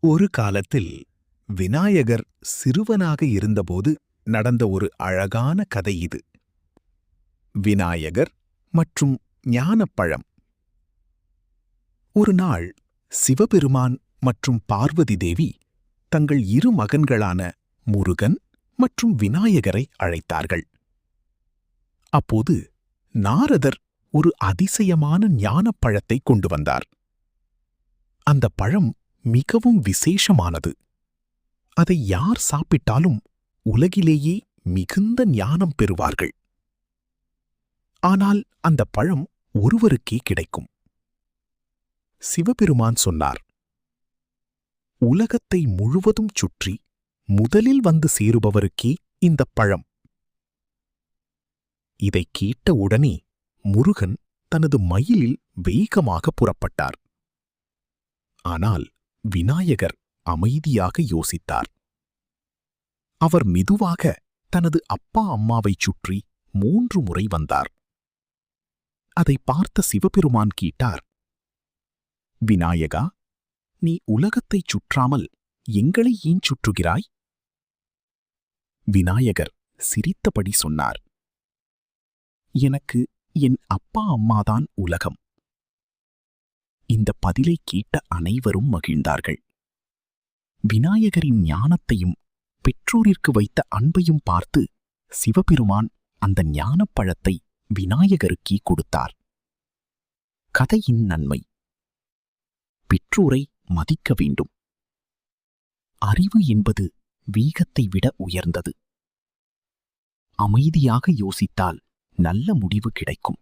ஒரு காலத்தில் விநாயகர் சிறுவனாக இருந்தபோது நடந்த ஒரு அழகான கதை இது. விநாயகர் மற்றும் ஞானப்பழம். ஒரு நாள் சிவபெருமான் மற்றும் பார்வதி தேவி தங்கள் இரு மகன்களான முருகன் மற்றும் விநாயகரை அழைத்தார்கள். அப்போது நாரதர் ஒரு அதிசயமான ஞானப்பழத்தை கொண்டு வந்தார். அந்த பழம் மிகவும் விசேஷமானது. அதை யார் சாப்பிட்டாலும் உலகிலேயே மிகுந்த ஞானம் பெறுவார்கள். ஆனால் அந்த பழம் ஒருவருக்கே கிடைக்கும். சிவபெருமான் சொன்னார், உலகத்தை முழுவதும் சுற்றி முதலில் வந்து சேருபவருக்கே இந்தப் பழம். இதைக் கேட்ட உடனே முருகன் தனது மயிலில் வேகமாக புறப்பட்டார். ஆனால் விநாயகர் அமைதியாக யோசித்தார். அவர் மெதுவாக தனது அப்பா அம்மாவைச் சுற்றி 3 முறை வந்தார். அதை பார்த்த சிவபெருமான் கேட்டார், விநாயகா, நீ உலகத்தைச் சுற்றாமல் எங்களை ஏன் சுற்றுகிறாய்? விநாயகர் சிரித்தபடி சொன்னார், எனக்கு என் அப்பா அம்மாதான் உலகம். இந்த பதிலை கேட்ட அனைவரும் மகிழ்ந்தார்கள். விநாயகரின் ஞானத்தையும் பெற்றோரிற்கு வைத்த அன்பையும் பார்த்து சிவபெருமான் அந்த ஞானப்பழத்தை விநாயகருக்கே கொடுத்தார். கதையின் நன்மை: பெற்றோரை மதிக்க வேண்டும். அறிவு என்பது வேகத்தை விட உயர்ந்தது. அமைதியாக யோசித்தால் நல்ல முடிவு கிடைக்கும்.